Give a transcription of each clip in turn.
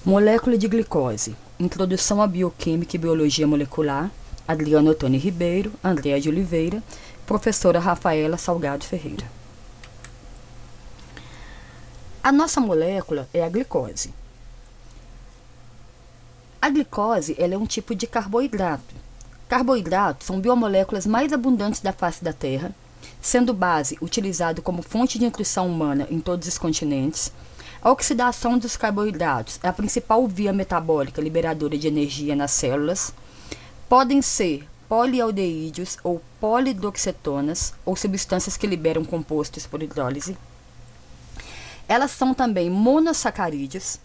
Molécula de glicose. Introdução à bioquímica e biologia molecular. Adriana Ottoni Ribeiro, Andréa de Oliveira, professora Rafaela Salgado Ferreira. A nossa molécula é a glicose. A glicose ela é um tipo de carboidrato. Carboidratos são biomoléculas mais abundantes da face da Terra, sendo base utilizado como fonte de nutrição humana em todos os continentes. A oxidação dos carboidratos é a principal via metabólica liberadora de energia nas células. Podem ser polialdeídeos ou polihidroxetonas, ou substâncias que liberam compostos por hidrólise. Elas são também monossacarídeos.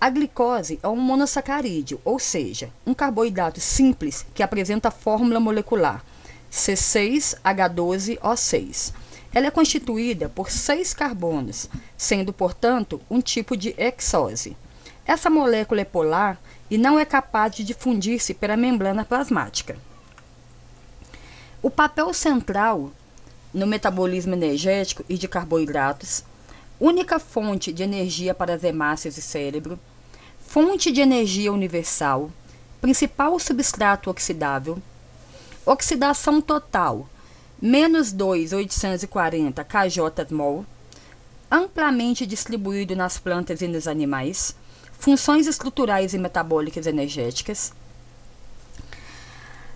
A glicose é um monossacarídeo, ou seja, um carboidrato simples que apresenta a fórmula molecular C6H12O6. Ela é constituída por 6 carbonos, sendo, portanto, um tipo de hexose. Essa molécula é polar e não é capaz de difundir-se pela membrana plasmática. O papel central no metabolismo energético e de carboidratos, única fonte de energia para as hemácias e cérebro, fonte de energia universal, principal substrato oxidável, oxidação total, menos 2.840 kJ/mol, amplamente distribuído nas plantas e nos animais, funções estruturais e metabólicas energéticas.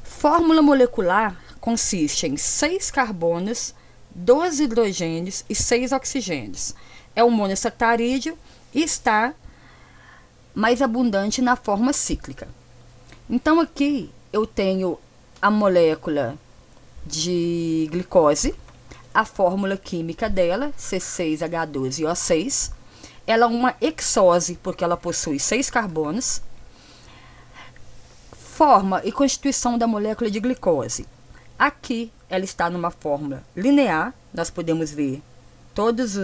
Fórmula molecular consiste em 6 carbonos, 12 hidrogênios e 6 oxigênios. É um monossacarídeo e está mais abundante na forma cíclica. Então aqui eu tenho a molécula de glicose, a fórmula química dela, C6H12O6. Ela é uma hexose, porque ela possui 6 carbonos. Forma e constituição da molécula de glicose. Aqui ela está numa fórmula linear, nós podemos ver todos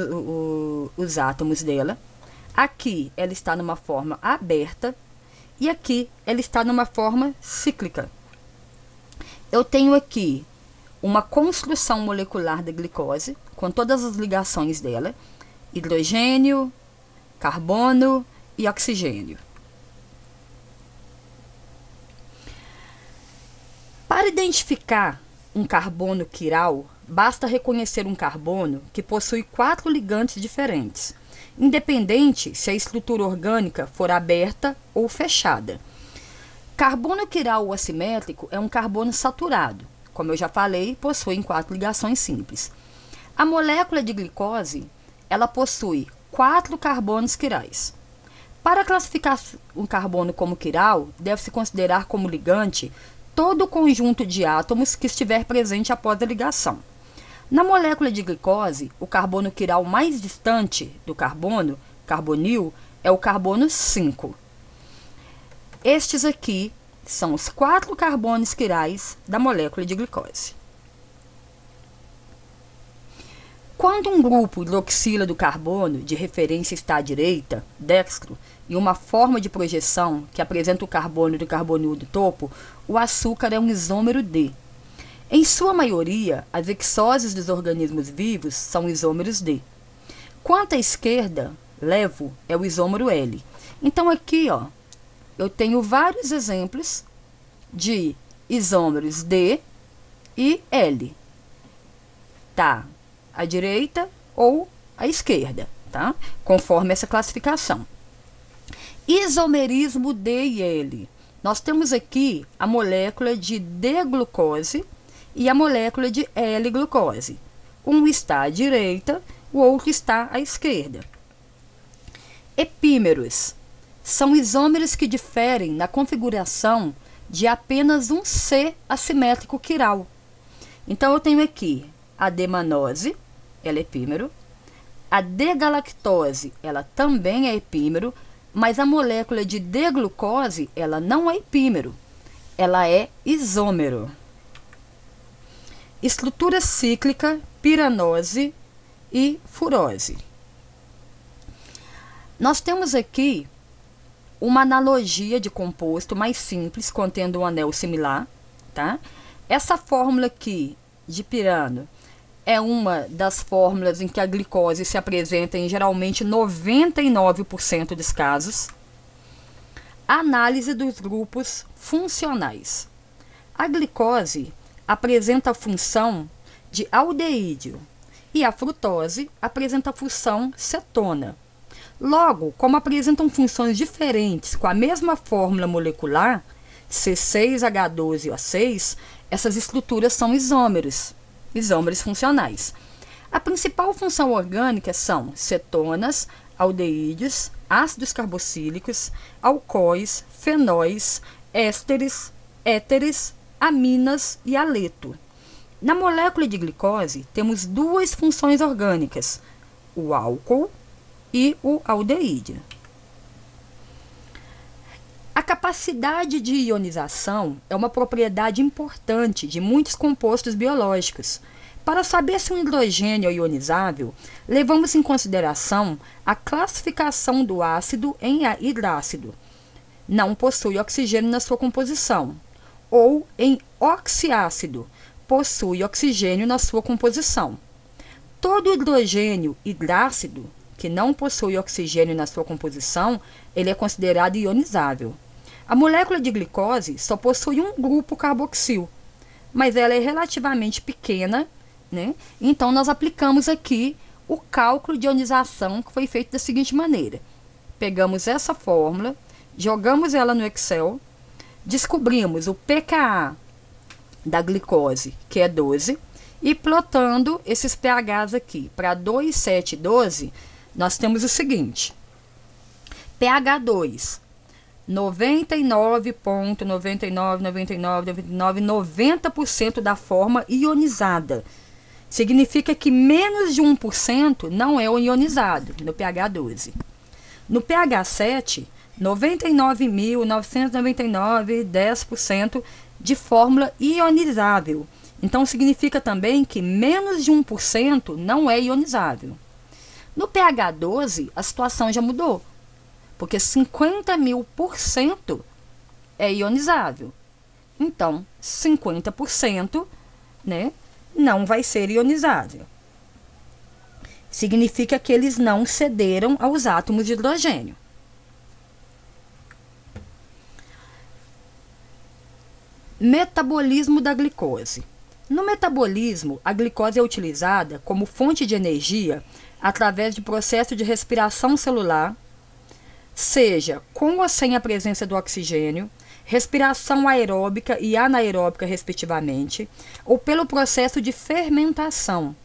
os átomos dela. Aqui ela está numa forma aberta e aqui ela está numa forma cíclica. Eu tenho aqui uma construção molecular da glicose, com todas as ligações dela, hidrogênio, carbono e oxigênio. Para identificar um carbono quiral, basta reconhecer um carbono que possui 4 ligantes diferentes, independente se a estrutura orgânica for aberta ou fechada. Carbono quiral ou assimétrico é um carbono saturado. Como eu já falei, possui 4 ligações simples. A molécula de glicose, ela possui 4 carbonos quirais. Para classificar um carbono como quiral, deve-se considerar como ligante todo o conjunto de átomos que estiver presente após a ligação. Na molécula de glicose, o carbono quiral mais distante do carbono, carbonil, é o carbono 5. Estes aqui são os 4 carbonos quirais da molécula de glicose. Quando um grupo hidroxila do carbono de referência está à direita, dextro, e uma forma de projeção que apresenta o carbono do carbonil do topo, o açúcar é um isômero D. Em sua maioria, as hexoses dos organismos vivos são isômeros D. Quanto à esquerda, levo, é o isômero L. Então aqui, ó, eu tenho vários exemplos de isômeros D e L. Tá? À direita ou à esquerda, tá? Conforme essa classificação. Isomerismo D e L. Nós temos aqui a molécula de D-glucose e a molécula de L-glucose. Um está à direita, o outro está à esquerda. Epímeros são isômeros que diferem na configuração de apenas um C assimétrico quiral. Então, eu tenho aqui a D-manose, ela é epímero. A D-galactose, ela também é epímero, mas a molécula de D-glucose, ela não é epímero, ela é isômero. Estrutura cíclica, piranose e furose. Nós temos aqui uma analogia de composto mais simples, contendo um anel similar, tá? Essa fórmula aqui de pirano é uma das fórmulas em que a glicose se apresenta em geralmente 99% dos casos. Análise dos grupos funcionais. A glicose apresenta a função de aldeído e a frutose apresenta a função cetona. Logo, como apresentam funções diferentes com a mesma fórmula molecular, C6H12O6, essas estruturas são isômeros funcionais. A principal função orgânica são cetonas, aldeídos, ácidos carboxílicos, alcoóis, fenóis, ésteres, éteres, aminas e aleto. Na molécula de glicose, temos duas funções orgânicas, o álcool e o aldeído. A capacidade de ionização é uma propriedade importante de muitos compostos biológicos. Para saber se um hidrogênio é ionizável, levamos em consideração a classificação do ácido em hidrácido. Não possui oxigênio na sua composição. Ou em oxiácido, possui oxigênio na sua composição. Todo hidrogênio hidrácido, que não possui oxigênio na sua composição, ele é considerado ionizável. A molécula de glicose só possui um grupo carboxil, mas ela é relativamente pequena, né? Então, nós aplicamos aqui o cálculo de ionização, que foi feito da seguinte maneira. Pegamos essa fórmula, jogamos ela no Excel, descobrimos o pKa da glicose, que é 12, e plotando esses pHs aqui para 2, 7 e 12, nós temos o seguinte. pH 2, 99,99999990% da forma ionizada. Significa que menos de 1% não é o ionizado, no pH 12. No pH 7, 99.999,10% de fórmula ionizável. Então, significa também que menos de 1% não é ionizável. No pH 12, a situação já mudou, porque 50.000% é ionizável. Então, 50%, né, não vai ser ionizável. Significa que eles não cederam aos átomos de hidrogênio. Metabolismo da glicose. No metabolismo, a glicose é utilizada como fonte de energia através de processo de respiração celular, seja com ou sem a presença do oxigênio, respiração aeróbica e anaeróbica, respectivamente, ou pelo processo de fermentação.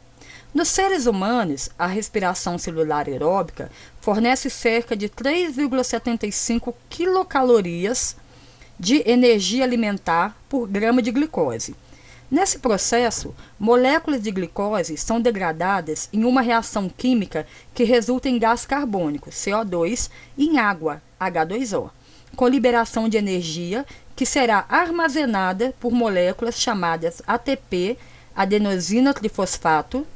Nos seres humanos, a respiração celular aeróbica fornece cerca de 3,75 quilocalorias de energia alimentar por grama de glicose. Nesse processo, moléculas de glicose são degradadas em uma reação química que resulta em gás carbônico, CO2, e em água, H2O, com liberação de energia que será armazenada por moléculas chamadas ATP, adenosina trifosfato,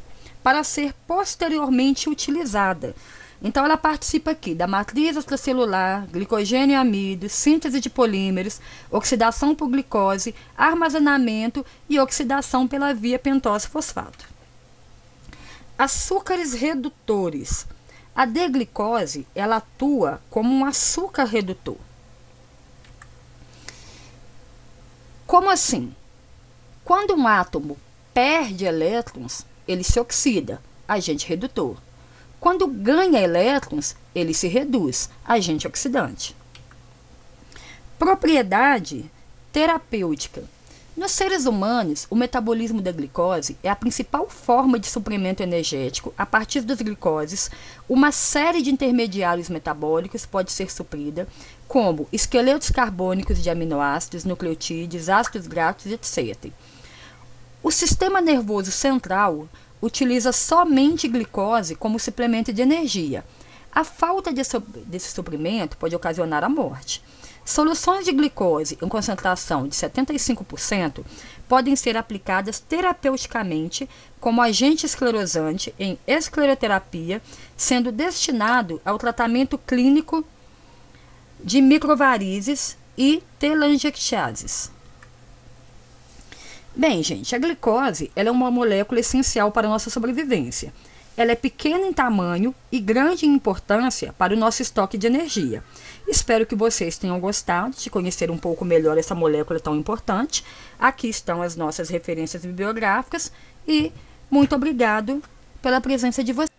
para ser posteriormente utilizada. Então, ela participa aqui da matriz extracelular, glicogênio e amido, síntese de polímeros, oxidação por glicose, armazenamento e oxidação pela via pentose-fosfato. Açúcares redutores. A D-glicose, ela atua como um açúcar redutor. Como assim? Quando um átomo perde elétrons, ele se oxida, agente redutor. Quando ganha elétrons, ele se reduz, agente oxidante. Propriedade terapêutica. Nos seres humanos, o metabolismo da glicose é a principal forma de suprimento energético. A partir das glicoses, uma série de intermediários metabólicos pode ser suprida, como esqueletos carbônicos de aminoácidos, nucleotídeos, ácidos graxos, etc. O sistema nervoso central utiliza somente glicose como suplemento de energia. A falta desse suprimento pode ocasionar a morte. Soluções de glicose em concentração de 75% podem ser aplicadas terapeuticamente como agente esclerosante em escleroterapia, sendo destinado ao tratamento clínico de microvarizes e telangiectasias. Bem, gente, a glicose ela é uma molécula essencial para a nossa sobrevivência. Ela é pequena em tamanho e grande em importância para o nosso estoque de energia. Espero que vocês tenham gostado de conhecer um pouco melhor essa molécula tão importante. Aqui estão as nossas referências bibliográficas e muito obrigado pela presença de vocês.